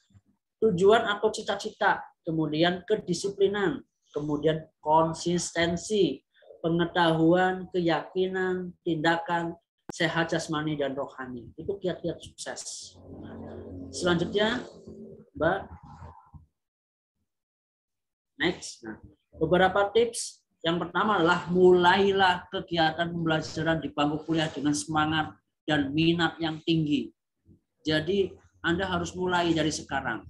Tujuan atau cita-cita, kemudian kedisiplinan, kemudian konsistensi, pengetahuan, keyakinan, tindakan, sehat jasmani dan rohani. Itu kiat-kiat sukses. Selanjutnya, Mbak. Next. Nah, beberapa tips. Yang pertama adalah mulailah kegiatan pembelajaran di bangku kuliah dengan semangat dan minat yang tinggi. Jadi Anda harus mulai dari sekarang.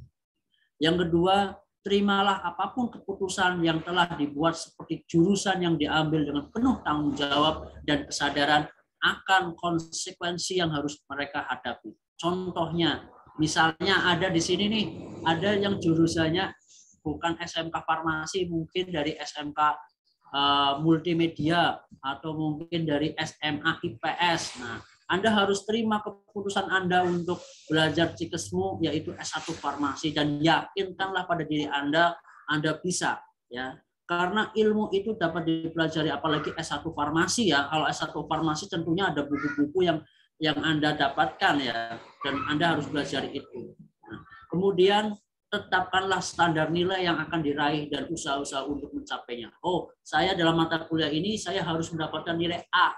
Yang kedua, terimalah apapun keputusan yang telah dibuat seperti jurusan yang diambil dengan penuh tanggung jawab dan kesadaran akan konsekuensi yang harus mereka hadapi. Contohnya, misalnya ada di sini nih, ada yang jurusannya bukan SMK Farmasi, mungkin dari SMK Multimedia atau mungkin dari SMA IPS. Nah, Anda harus terima keputusan Anda untuk belajar Cikesmu yaitu S1 Farmasi dan yakinkanlah pada diri Anda bisa ya. Karena ilmu itu dapat dipelajari apalagi S1 Farmasi ya. Kalau S1 Farmasi tentunya ada buku-buku yang Anda dapatkan ya, dan Anda harus belajar itu. Nah, kemudian tetapkanlah standar nilai yang akan diraih dan usaha-usaha untuk mencapainya. Oh, saya dalam mata kuliah ini saya harus mendapatkan nilai A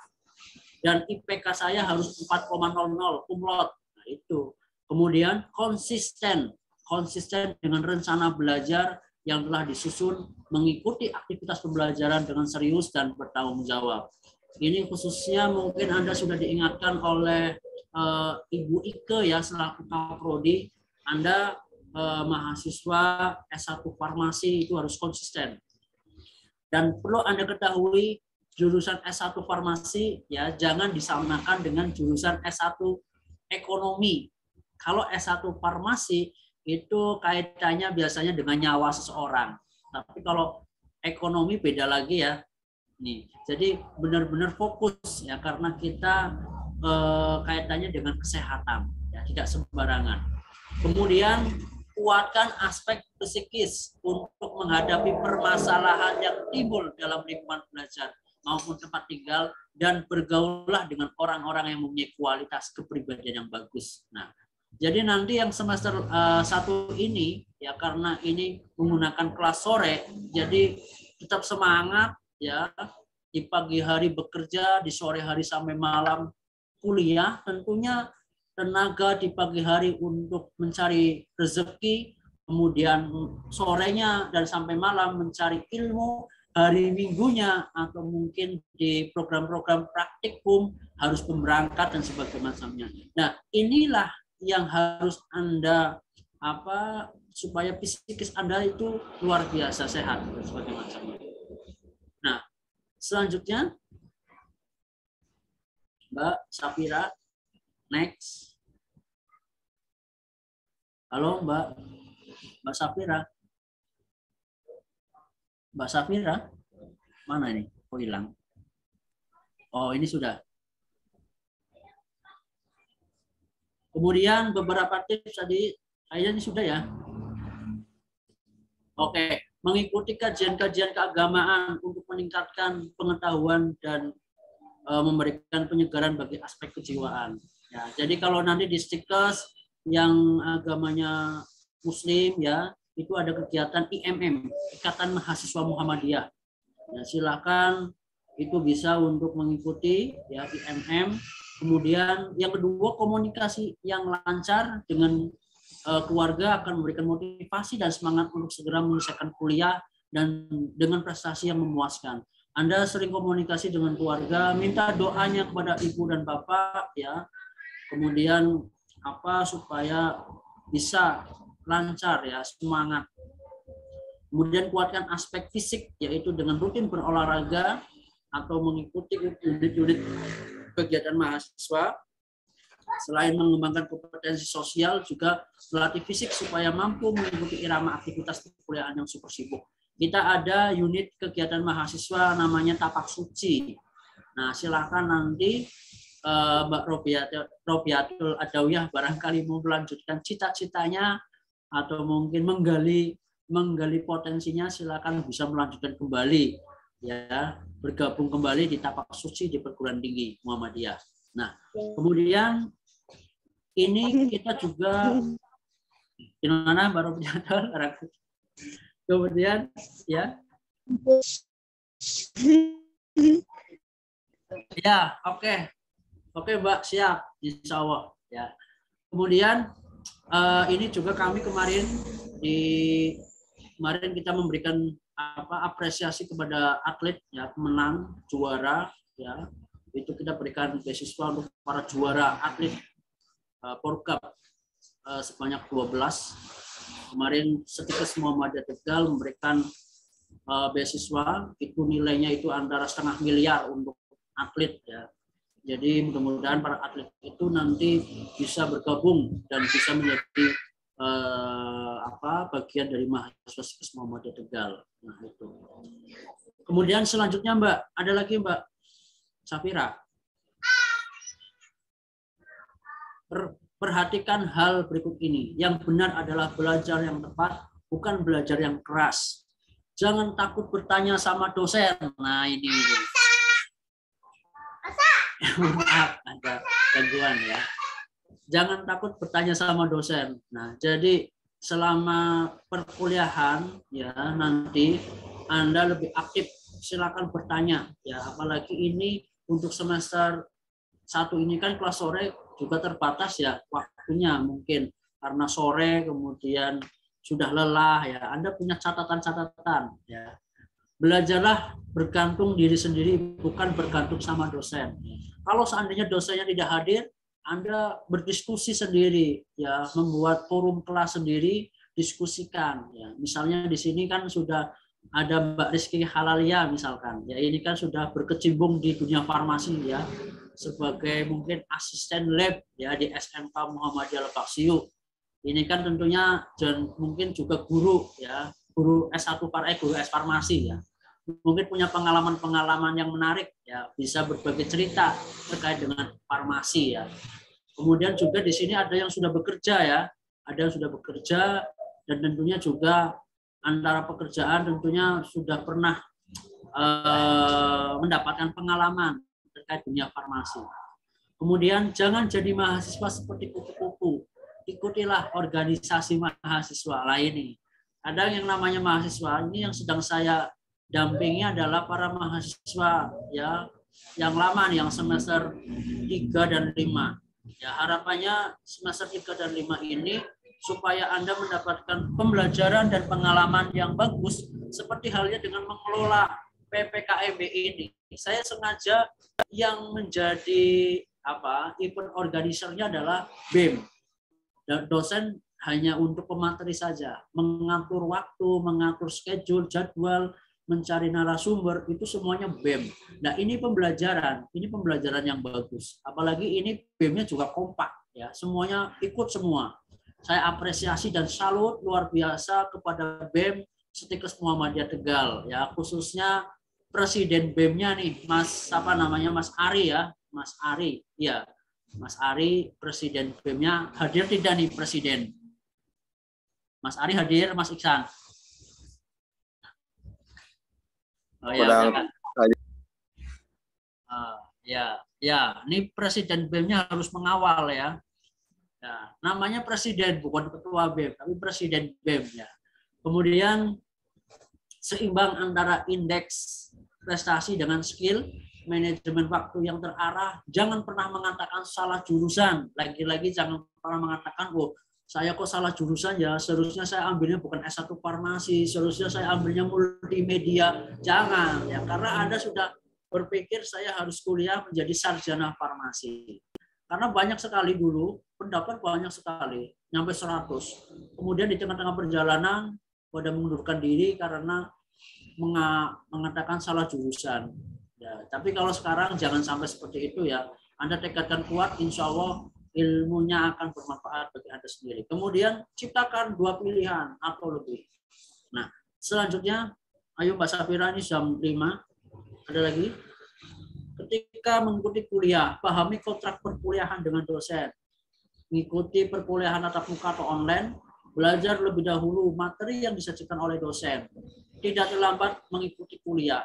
dan IPK saya harus 4,00 cum laude. Nah, itu. Kemudian konsisten dengan rencana belajar yang telah disusun, mengikuti aktivitas pembelajaran dengan serius dan bertanggung jawab. Ini khususnya mungkin Anda sudah diingatkan oleh Ibu Ike ya selaku Kaprodi, Anda mahasiswa S1 Farmasi itu harus konsisten. Dan perlu Anda ketahui jurusan S1 Farmasi ya jangan disamakan dengan jurusan S1 Ekonomi. Kalau S1 Farmasi itu kaitannya biasanya dengan nyawa seseorang. Tapi kalau ekonomi beda lagi ya. Nih, jadi benar-benar fokus ya karena kita kaitannya dengan kesehatan ya, tidak sembarangan. Kemudian kuatkan aspek psikis untuk menghadapi permasalahan yang timbul dalam lingkungan belajar maupun tempat tinggal dan bergaullah dengan orang-orang yang mempunyai kualitas kepribadian yang bagus. Nah, jadi nanti yang semester 1 ini ya karena ini menggunakan kelas sore, jadi tetap semangat ya, di pagi hari bekerja, di sore hari sampai malam kuliah, tentunya tenaga di pagi hari untuk mencari rezeki, kemudian sorenya dan sampai malam mencari ilmu, hari minggunya atau mungkin di program-program praktikum harus pemberangkat dan sebagainya. Nah, inilah yang harus Anda supaya psikis Anda itu luar biasa sehat dan sebagainya. Nah, selanjutnya Mbak Safira, next. Halo Mbak Safira. Mbak Safira, mana ini? Oh, hilang. Oh, ini sudah. Kemudian beberapa tips tadi, kayaknya ini sudah ya. Oke, mengikuti kajian-kajian keagamaan untuk meningkatkan pengetahuan dan memberikan penyegaran bagi aspek kejiwaan. Ya, jadi kalau nanti di Stikes yang agamanya Muslim ya, itu ada kegiatan IMM, Ikatan Mahasiswa Muhammadiyah. Ya, silakan itu bisa untuk mengikuti ya IMM. Kemudian yang kedua, komunikasi yang lancar dengan keluarga akan memberikan motivasi dan semangat untuk segera menyelesaikan kuliah dan dengan prestasi yang memuaskan. Anda sering komunikasi dengan keluarga, minta doanya kepada ibu dan bapak ya. Kemudian supaya bisa lancar ya, semangat. Kemudian kuatkan aspek fisik yaitu dengan rutin berolahraga atau mengikuti unit-unit kegiatan mahasiswa. Selain mengembangkan kompetensi sosial, juga melatih fisik supaya mampu mengikuti irama aktivitas perkuliahan yang super sibuk. Kita ada unit kegiatan mahasiswa namanya Tapak Suci. Nah, silakan nanti Mbak Robiatul Adawiyah barangkali mau melanjutkan cita-citanya atau mungkin menggali potensinya, silakan bisa melanjutkan kembali ya, bergabung kembali di Tapak Suci di perguruan tinggi Muhammadiyah. Nah, kemudian ini kita juga gimana baru kemudian ya oke Mbak, siap, insya Allah ya. Kemudian ini juga kami kemarin kita memberikan apresiasi kepada atlet ya, pemenang juara ya, itu kita berikan beasiswa untuk para juara atlet Porkap sebanyak 12. Kemarin Stikes Muhammadiyah Tegal memberikan beasiswa, itu nilainya itu antara 500 miliar untuk atlet ya. Jadi mudah-mudahan para atlet itu nanti bisa bergabung dan bisa menjadi bagian dari mahasiswa Stikes Muhammadiyah Tegal. Nah, itu. Kemudian selanjutnya Mbak, ada lagi Mbak Safira. Perhatikan hal berikut ini. Yang benar adalah belajar yang tepat, bukan belajar yang keras. Jangan takut bertanya sama dosen. Nah, ini. Maaf, ada gangguan ya. Jangan takut bertanya sama dosen. Nah, jadi selama perkuliahan ya nanti Anda lebih aktif, silakan bertanya ya, apalagi ini untuk semester 1 ini kan kelas sore juga terbatas ya waktunya, mungkin karena sore kemudian sudah lelah ya, Anda punya catatan-catatan ya. Belajarlah bergantung diri sendiri, bukan bergantung sama dosen. Kalau seandainya dosennya tidak hadir, Anda berdiskusi sendiri ya, membuat forum kelas sendiri, diskusikan ya. Misalnya di sini kan sudah ada Mbak Rizky Halalia misalkan ya, ini kan sudah berkecimpung di dunia farmasi ya, sebagai mungkin asisten lab ya di SMK Muhammadiyah Lebak Siuk. Ini kan tentunya dan mungkin juga guru ya, guru S1 guru S farmasi ya. Mungkin punya pengalaman-pengalaman yang menarik ya, bisa berbagi cerita terkait dengan farmasi ya. Kemudian juga di sini ada yang sudah bekerja ya, ada yang sudah bekerja dan tentunya juga antara pekerjaan tentunya sudah pernah mendapatkan pengalaman terkait dunia farmasi. Kemudian jangan jadi mahasiswa seperti kupu-kupu. Ikutilah organisasi mahasiswa lain. Ada yang namanya mahasiswa ini yang sedang saya dampingi adalah para mahasiswa ya yang lama nih, yang semester 3 dan 5. Ya, harapannya semester 3 dan 5 ini supaya Anda mendapatkan pembelajaran dan pengalaman yang bagus seperti halnya dengan mengelola PPKMB ini. Saya sengaja yang menjadi event organisernya adalah BEM, Dosen hanya untuk pemateri saja, mengatur waktu, mengatur schedule, jadwal, mencari narasumber, itu semuanya BEM. Nah, ini pembelajaran yang bagus. Apalagi ini BEM-nya juga kompak, ya, semuanya ikut semua. Saya apresiasi dan salut luar biasa kepada BEM Setikes Muhammadiyah Tegal, ya, khususnya Presiden BEM-nya nih, Mas Ari ya, Mas Ari, ya, Mas Ari, Presiden BEM-nya hadir tidak nih Presiden? Mas Ari hadir, Mas Iksan. Oh ya, ya, ini Presiden BEM-nya harus mengawal ya. Ya, namanya Presiden, bukan Ketua BEM, tapi Presiden BEM ya. Kemudian seimbang antara indeks prestasi dengan skill, manajemen waktu yang terarah. Jangan pernah mengatakan salah jurusan. Lagi-lagi jangan pernah mengatakan, oh saya kok salah jurusan ya, seharusnya saya ambilnya bukan S1 farmasi, seharusnya saya ambilnya multimedia. Jangan ya, karena Anda sudah berpikir saya harus kuliah menjadi sarjana farmasi. Karena banyak sekali dulu, pendapat banyak sekali, nyampe 100. Kemudian di tengah-tengah perjalanan pada mengundurkan diri karena mengatakan salah jurusan. Ya, tapi kalau sekarang jangan sampai seperti itu ya. Anda tekadkan kuat, insya Allah ilmunya akan bermanfaat bagi Anda sendiri. Kemudian ciptakan 2 pilihan atau lebih. Nah, selanjutnya, ayo Mbak Safira, ini jam 5. Ada lagi? Ketika mengikuti kuliah, pahami kontrak perkuliahan dengan dosen. Mengikuti perkuliahan tatap muka atau online, belajar lebih dahulu materi yang disajikan oleh dosen. Tidak terlambat mengikuti kuliah.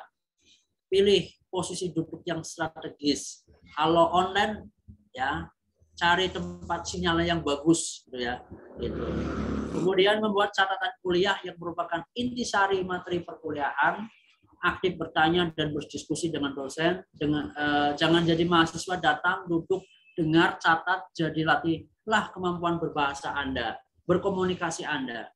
Pilih posisi duduk yang strategis. Kalau online, ya, cari tempat sinyal yang bagus, gitu ya. Gitu. Kemudian membuat catatan kuliah yang merupakan intisari materi perkuliahan, aktif bertanya dan berdiskusi dengan dosen. Jangan jadi mahasiswa datang, duduk, dengar, catat, jadi latihlah kemampuan berbahasa Anda, berkomunikasi Anda.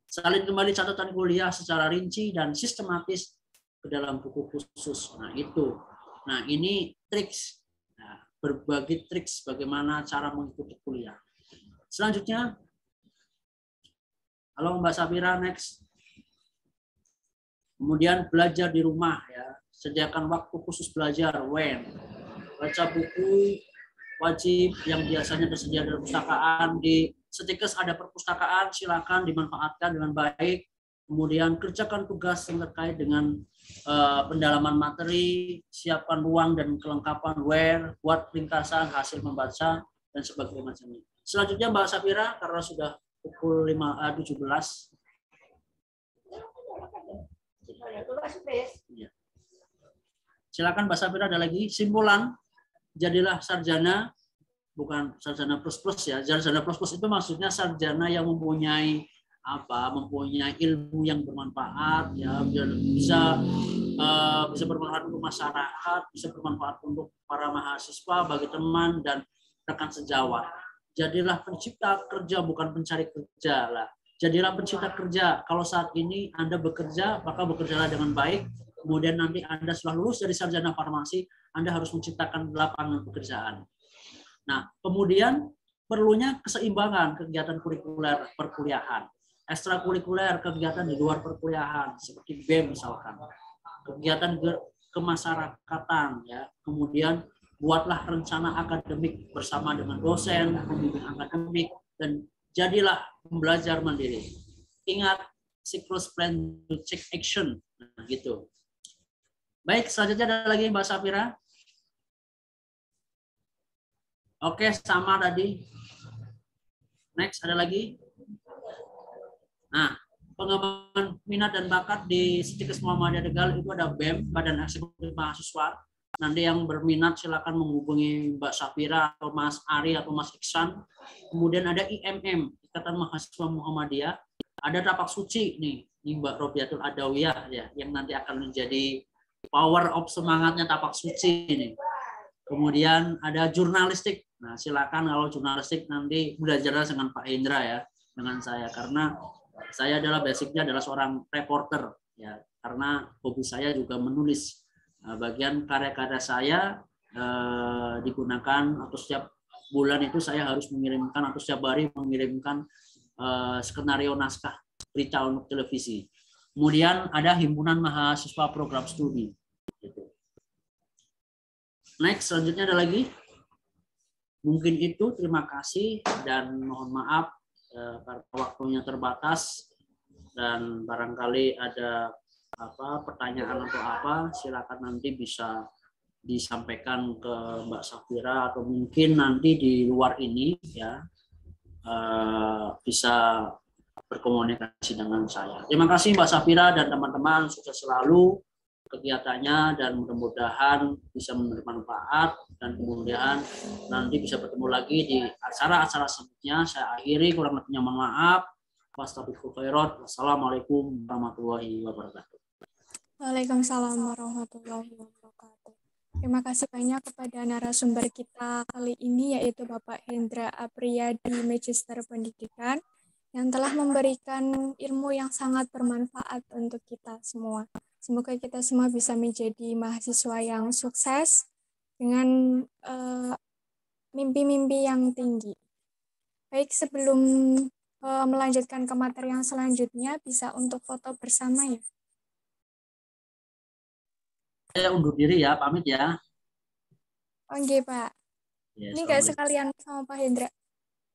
Salin kembali catatan kuliah secara rinci dan sistematis ke dalam buku khusus. Nah itu, nah ini triks. Berbagi triks bagaimana cara mengikuti kuliah. Selanjutnya, halo Mbak Safira, next. Kemudian belajar di rumah ya, sediakan waktu khusus belajar. Baca buku wajib yang biasanya tersedia dalam perpustakaan. Di Setikes ada perpustakaan, silakan dimanfaatkan dengan baik. Kemudian kerjakan tugas yang terkait dengan pendalaman materi, siapkan ruang dan kelengkapan buat ringkasan hasil membaca dan sebagainya macamnya. Selanjutnya Mbak Safira, karena sudah pukul 17. Ya. Silakan Mbak Safira, ada lagi simpulan. Jadilah sarjana, bukan sarjana plus ya. Sarjana plus itu maksudnya sarjana yang mempunyai ilmu yang bermanfaat, ya, bisa bermanfaat untuk masyarakat, bisa bermanfaat untuk para mahasiswa, bagi teman dan rekan sejawat. Jadilah pencipta kerja, bukan pencari kerja lah. Jadilah pencipta kerja. Kalau saat ini Anda bekerja, maka bekerjalah dengan baik. Kemudian nanti Anda setelah lulus dari sarjana farmasi, Anda harus menciptakan lapangan pekerjaan. Nah, kemudian perlunya keseimbangan kegiatan kurikuler perkuliahan. Ekstrakurikuler, kegiatan di luar perkuliahan seperti BEM misalkan, kegiatan kemasyarakatan, ya. Kemudian buatlah rencana akademik bersama dengan dosen, pembimbing akademik, dan jadilah pembelajar mandiri. Ingat siklus plan to check action, nah, gitu. Baik, selanjutnya ada lagi Mbak Safira. Oke, sama tadi. Next, ada lagi. Nah, pengembangan minat dan bakat di Setikes Muhammadiyah Tegal itu ada BEM, Badan Eksekutif Mahasiswa. Nanti yang berminat silakan menghubungi Mbak Safira atau Mas Ari atau Mas Iksan. Kemudian ada IMM, Ikatan Mahasiswa Muhammadiyah. Ada tapak suci nih, Mbak Robiatul Adawiyah ya, yang nanti akan menjadi power of semangatnya tapak suci ini. Kemudian ada jurnalistik. Nah, silakan kalau jurnalistik nanti belajar dengan Pak Indra ya, dengan saya, karena saya adalah basicnya adalah seorang reporter ya, karena hobi saya juga menulis. Bagian karya-karya saya digunakan atau setiap bulan itu saya harus mengirimkan atau setiap hari mengirimkan skenario naskah berita untuk televisi. Kemudian ada himpunan mahasiswa program studi. Next, selanjutnya ada lagi. Mungkin itu, terima kasih dan mohon maaf karena waktunya terbatas dan barangkali ada pertanyaan atau apa, silakan nanti bisa disampaikan ke Mbak Safira atau mungkin nanti di luar ini ya bisa berkomunikasi dengan saya. Terima kasih Mbak Safira dan teman-teman, sukses selalu kegiatannya dan mudah-mudahan bisa memberi manfaat dan kemudian nanti bisa bertemu lagi di acara-acara selanjutnya. Saya akhiri, kurang lebihnya mohon maaf. Wassalamualaikum warahmatullahi wabarakatuh. Waalaikumsalam warahmatullahi wabarakatuh. Terima kasih banyak kepada narasumber kita kali ini, yaitu Bapak Hendra Apriyadi, Magister Pendidikan, yang telah memberikan ilmu yang sangat bermanfaat untuk kita semua. Semoga kita semua bisa menjadi mahasiswa yang sukses dengan mimpi-mimpi yang tinggi. Baik, sebelum melanjutkan ke materi yang selanjutnya, bisa untuk foto bersama ya. Saya undur diri ya, pamit ya. Oke, Pak. Ya, ini nggak sekalian sama Pak Hendra?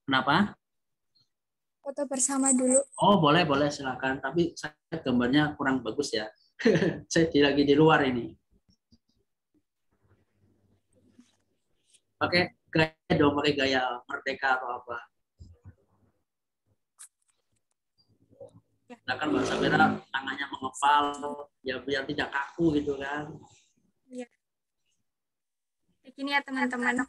Kenapa? Foto bersama dulu. Oh, boleh, silakan. Tapi saya gambarnya kurang bagus ya. Saya lagi di luar ini. Pakai gaya merdeka atau apa? Nah, kan Mbak Safira tangannya mengepal, ya biar tidak kaku gitu kan. Iya. Begini ya teman-teman.